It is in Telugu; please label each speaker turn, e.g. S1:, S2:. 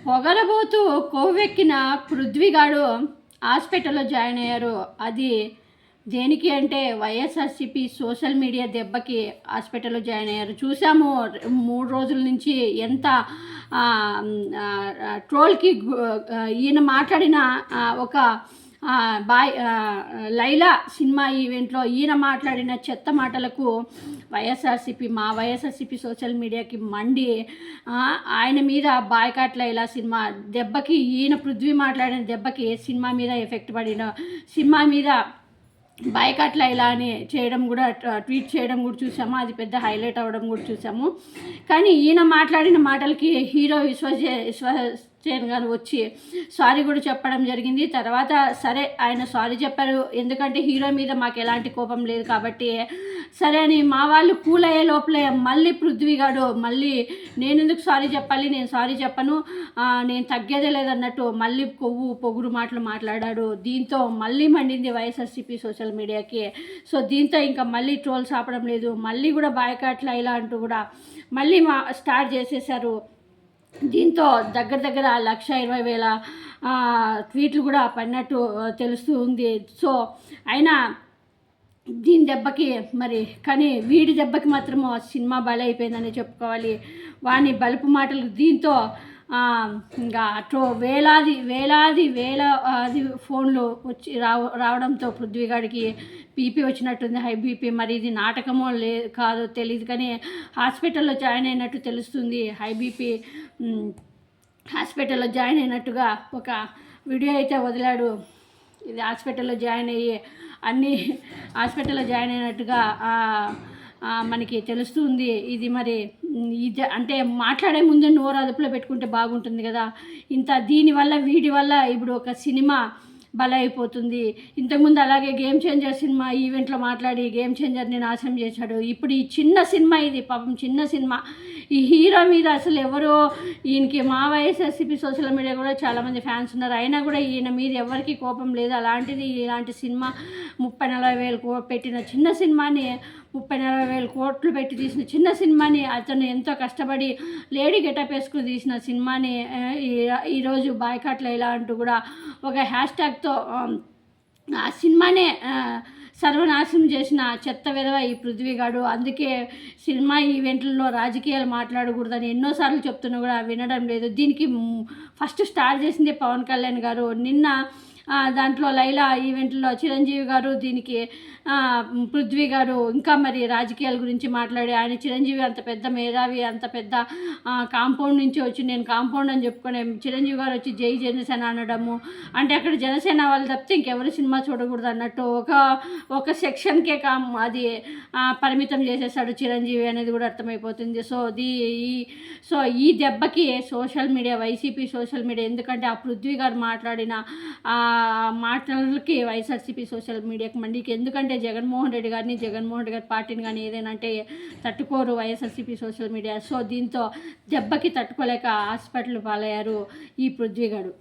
S1: పొగరబోతూ కొవ్వెక్కిన పృథ్వీగాడు హాస్పిటల్లో జాయిన్ అయ్యారు. అది దేనికి అంటే వైఎస్ఆర్సీపీ సోషల్ మీడియా దెబ్బకి హాస్పిటల్లో జాయిన్ అయ్యారు. చూసాము 3 రోజుల నుంచి ఎంత ట్రోల్కి ఈయన మాట్లాడిన ఒక లైలా సినిమా ఈవెంట్లో ఈయన మాట్లాడిన చెత్త మాటలకు వైఎస్ఆర్సీపీ సోషల్ మీడియాకి మండి ఆయన మీద బాయ్కాట్ లైలా సినిమా దెబ్బకి ఈయన పృథ్వీ మాట్లాడిన దెబ్బకి సినిమా మీద ఎఫెక్ట్ పడిన సినిమా మీద బాయ్కాట్ లైలా అని చేయడం కూడా ట్వీట్ చేయడం కూడా చూసాము. అది పెద్ద హైలైట్ అవ్వడం కూడా చూసాము. కానీ ఈయన మాట్లాడిన మాటలకి హీరో విశ్వసేన్ గారు వచ్చి సారీ కూడా చెప్పడం జరిగింది. తర్వాత సరే ఆయన సారీ చెప్పారు, ఎందుకంటే హీరో మీద మాకు ఎలాంటి కోపం లేదు కాబట్టి సరే అని మా వాళ్ళు కూల్ అయ్యే లోపలే మళ్ళీ పృథ్వీగాడు మళ్ళీ నేను ఎందుకు సారీ చెప్పాలి, నేను సారీ చెప్పను, నేను తగ్గేదే లేదన్నట్టు మళ్ళీ పొగురు మాటలు మాట్లాడాడు. దీంతో మళ్ళీ మండింది వైఎస్ఆర్సీపీ సోషల్ మీడియాకి. సో దీంతో ఇంకా మళ్ళీ ట్రోల్స్ ఆపడం లేదు, మళ్ళీ కూడా బాయ్కాట్లు ఇలా అంటూ కూడా మళ్ళీ స్టార్ట్ చేసేసారు. దీంతో దగ్గర 1,20,000 ట్వీట్లు కూడా పడినట్టు తెలుస్తూ ఉంది. సో అయినా దీని దెబ్బకి మరి కానీ వీడి దెబ్బకి మాత్రము సినిమా బలైపోయిందని చెప్పుకోవాలి. వాని బలుపు మాటలు దీంతో ఇంకా వేలాది ఫోన్లు వచ్చి రావడంతో పృథ్వీగాడికి బీపీ వచ్చినట్టుంది, హై బీపీ. మరి ఇది నాటకమో కాదో తెలియదు కానీ హాస్పిటల్లో జాయిన్ అయినట్టు తెలుస్తుంది. హై బీపీ హాస్పిటల్లో జాయిన్ అయినట్టుగా ఒక వీడియో అయితే వదిలాడు. ఇది హాస్పిటల్లో జాయిన్ అయినట్టుగా మనకి తెలుస్తుంది. ఇది మరి ఇది అంటే మాట్లాడే ముందు నోరు అదుపులో పెట్టుకుంటే బాగుంటుంది కదా. దీనివల్ల వీడి వల్ల ఇప్పుడు ఒక సినిమా బలైపోతుంది. ఇంతకుముందు అలాగే గేమ్ చేంజర్ సినిమా ఈవెంట్లో మాట్లాడి గేమ్ చేంజర్ని నాశనం చేశాడు. ఇప్పుడు ఈ చిన్న సినిమా, ఇది పాపం చిన్న సినిమా, ఈ హీరో మీద అసలు ఎవరో ఈయనకి మా వైఎస్ఆర్సీపీ సోషల్ మీడియా కూడా చాలామంది ఫ్యాన్స్ ఉన్నారు, అయినా కూడా ఈయన మీద ఎవరికి కోపం లేదు. అలాంటిది ఇలాంటి సినిమా 30-40 పెట్టిన చిన్న సినిమాని 30-40 కోట్లు పెట్టి తీసిన చిన్న సినిమాని అతను ఎంతో కష్టపడి లేడీ గెటప్ వేసుకుని తీసిన సినిమాని ఈరోజు బాయ్కాట్లో ఇలా అంటూ కూడా ఒక హ్యాష్ట్యాగ్తో ఆ సినిమానే సర్వనాశనం చేసిన చెత్త విధవ ఈ పృథ్వీగాడు. అందుకే సినిమా ఈవెంట్లలో రాజకీయాలు మాట్లాడకూడదని ఎన్నోసార్లు చెప్తున్నా కూడా వినడం లేదు. దీనికి ఫస్ట్ స్టార్ట్ చేసింది పవన్ కళ్యాణ్ గారు. నిన్న దాంట్లో లైలా ఈవెంట్లో చిరంజీవి గారు దీనికి పృథ్వీ గారు ఇంకా మరి రాజకీయాల గురించి మాట్లాడి, ఆయన చిరంజీవి అంత పెద్ద మేధావి, అంత పెద్ద కాంపౌండ్ నుంచి వచ్చి నేను కాంపౌండ్ అని చెప్పుకునే చిరంజీవి గారు వచ్చి జై జనసేన అనడము, అంటే అక్కడ జనసేన వాళ్ళు తప్పితే ఇంకెవరి సినిమా చూడకూడదు అన్నట్టు ఒక సెక్షన్కే అది పరిమితం చేసేసాడు చిరంజీవి అనేది కూడా అర్థమైపోతుంది. సో ఈ దెబ్బకి social media, YCP social media, ఎందుకంటే ఆ పృథ్వీ గారు మాట్లాడిన మాటలకి వైఎస్ఆర్సీపీ సోషల్ మీడియాకి మండికి, ఎందుకంటే జగన్మోహన్ రెడ్డి గారి పార్టీని కానీ ఏదైనా అంటే తట్టుకోరు వైఎస్ఆర్సీపీ సోషల్ మీడియా. సో దీంతో దెబ్బకి తట్టుకోలేక హాస్పిటల్ పాలయ్యారు ఈ పృథ్వీ గారు.